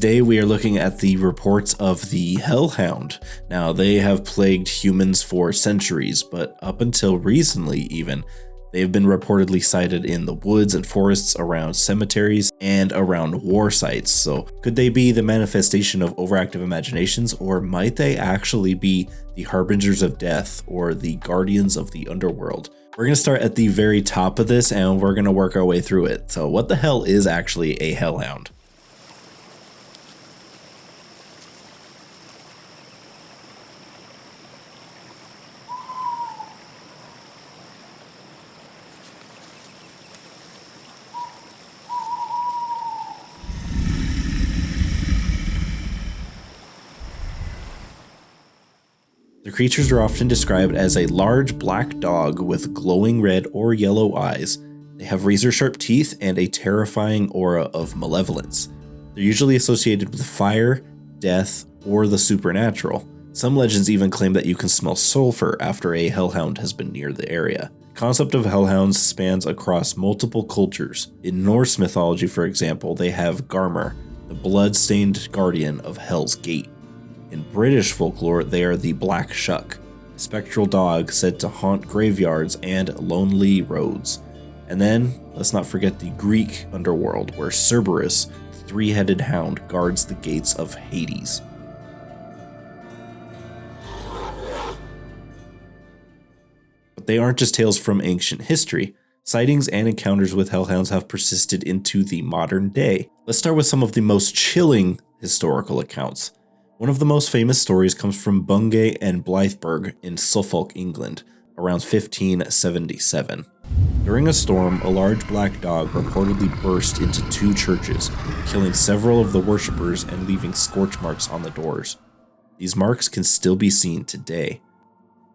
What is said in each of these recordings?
Today we are looking at the reports of the Hellhound. Now, they have plagued humans for centuries, but up until recently even, they have been reportedly sighted in the woods and forests around cemeteries and around war sites. So could they be the manifestation of overactive imaginations, or might they actually be the harbingers of death or the guardians of the underworld? We're going to start at the very top of this and we're going to work our way through it. So what the hell is actually a Hellhound? The creatures are often described as a large black dog with glowing red or yellow eyes. They have razor-sharp teeth and a terrifying aura of malevolence. They're usually associated with fire, death, or the supernatural. Some legends even claim that you can smell sulfur after a hellhound has been near the area. The concept of hellhounds spans across multiple cultures. In Norse mythology, for example, they have Garmr, the blood-stained guardian of Hell's Gate. In British folklore, they are the Black Shuck, a spectral dog said to haunt graveyards and lonely roads. And then, let's not forget the Greek underworld, where Cerberus, the three-headed hound, guards the gates of Hades. But they aren't just tales from ancient history. Sightings and encounters with hellhounds have persisted into the modern day. Let's start with some of the most chilling historical accounts. One of the most famous stories comes from Bungay and Blythburgh in Suffolk, England, around 1577. During a storm, a large black dog reportedly burst into two churches, killing several of the worshippers and leaving scorch marks on the doors. These marks can still be seen today.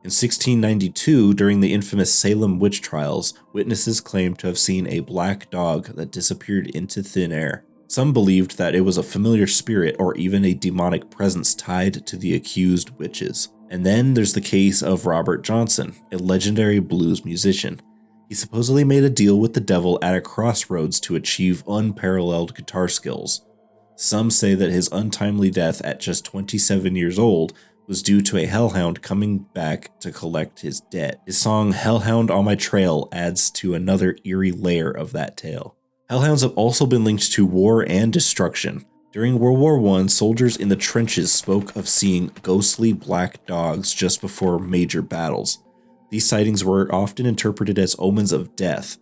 In 1692, during the infamous Salem witch trials, witnesses claimed to have seen a black dog that disappeared into thin air. Some believed that it was a familiar spirit or even a demonic presence tied to the accused witches. And then there's the case of Robert Johnson, a legendary blues musician. He supposedly made a deal with the devil at a crossroads to achieve unparalleled guitar skills. Some say that his untimely death at just 27 years old was due to a hellhound coming back to collect his debt. His song Hellhound on My Trail adds to another eerie layer of that tale. Hellhounds have also been linked to war and destruction. During World War I, soldiers in the trenches spoke of seeing ghostly black dogs just before major battles. These sightings were often interpreted as omens of death.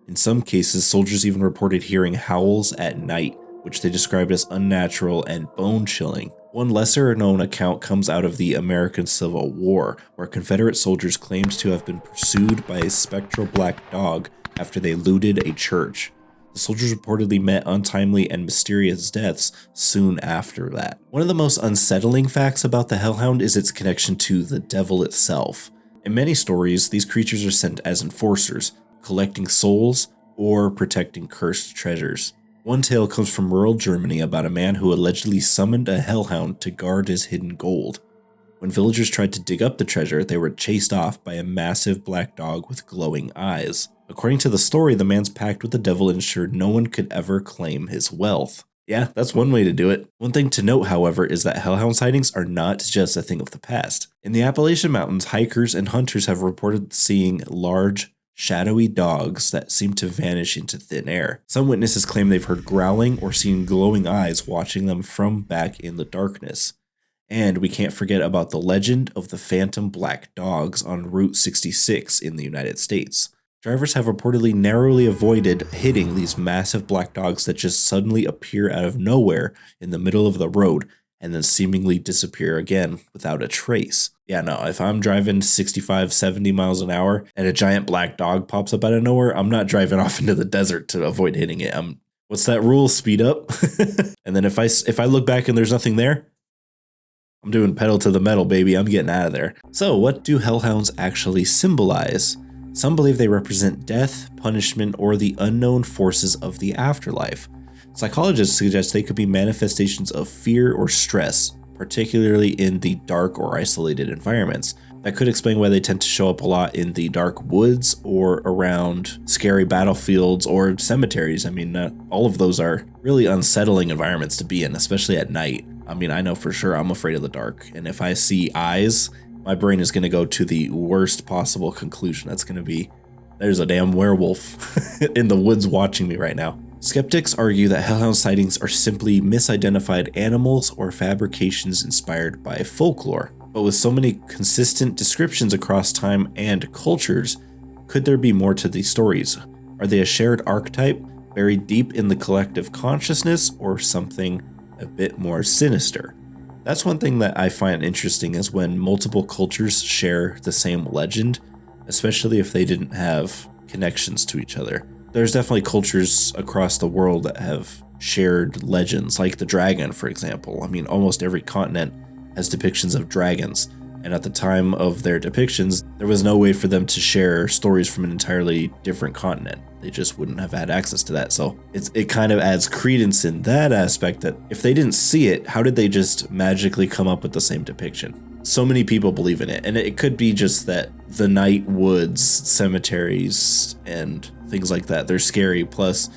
In some cases, soldiers even reported hearing howls at night, which they described as unnatural and bone-chilling. One lesser-known account comes out of the American Civil War, where Confederate soldiers claimed to have been pursued by a spectral black dog after they looted a church. The soldiers reportedly met untimely and mysterious deaths soon after that. One of the most unsettling facts about the Hellhound is its connection to the devil itself. In many stories, these creatures are sent as enforcers, collecting souls or protecting cursed treasures. One tale comes from rural Germany about a man who allegedly summoned a hellhound to guard his hidden gold. When villagers tried to dig up the treasure, they were chased off by a massive black dog with glowing eyes. According to the story, the man's pact with the devil ensured no one could ever claim his wealth. Yeah, that's one way to do it. One thing to note, however, is that hellhound sightings are not just a thing of the past. In the Appalachian Mountains, hikers and hunters have reported seeing large, shadowy dogs that seem to vanish into thin air. Some witnesses claim they've heard growling or seen glowing eyes watching them from back in the darkness. And we can't forget about the legend of the phantom black dogs on Route 66 in the United States. Drivers have reportedly narrowly avoided hitting these massive black dogs that just suddenly appear out of nowhere in the middle of the road and then seemingly disappear again without a trace. Yeah, no, if I'm driving 65, 70 miles an hour and a giant black dog pops up out of nowhere, I'm not driving off into the desert to avoid hitting it. What's that rule? Speed up. And then if I look back and there's nothing there, I'm doing pedal to the metal, baby. I'm getting out of there. So what do hellhounds actually symbolize? Some believe they represent death, punishment, or the unknown forces of the afterlife. Psychologists suggest they could be manifestations of fear or stress, particularly in the dark or isolated environments. That could explain why they tend to show up a lot in the dark woods or around scary battlefields or cemeteries. I mean, all of those are really unsettling environments to be in, especially at night. I mean, I know for sure I'm afraid of the dark. And if I see eyes, my brain is going to go to the worst possible conclusion. That's going to be, there's a damn werewolf in the woods watching me right now. Skeptics argue that Hellhound sightings are simply misidentified animals or fabrications inspired by folklore. But with so many consistent descriptions across time and cultures, could there be more to these stories? Are they a shared archetype buried deep in the collective consciousness, or something a bit more sinister? That's one thing that I find interesting, is when multiple cultures share the same legend, especially if they didn't have connections to each other. There's definitely cultures across the world that have shared legends, like the dragon, for example. I mean, almost every continent has depictions of dragons, and at the time of their depictions, there was no way for them to share stories from an entirely different continent. They just wouldn't have had access to that. So it kind of adds credence in that aspect, that if they didn't see it, how did they just magically come up with the same depiction? So many people believe in it, and it could be just that the night woods, cemeteries, and things like that, they're scary. Plus,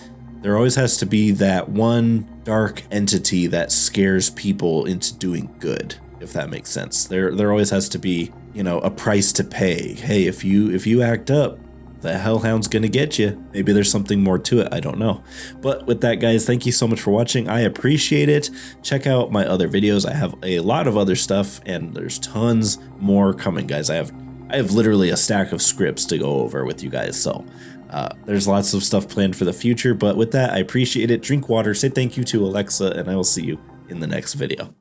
there always has to be that one dark entity that scares people into doing good, if that makes sense. There always has to be, you know, a price to pay. Hey, if you act up, the Hellhound's gonna get you. Maybe there's something more to it, I don't know. But with that, guys, thank you so much for watching. I appreciate it. Check out my other videos. I have a lot of other stuff, and there's tons more coming, guys. I have literally a stack of scripts to go over with you guys, so there's lots of stuff planned for the future. But with that, I appreciate it. Drink water, say thank you to Alexa, and I will see you in the next video.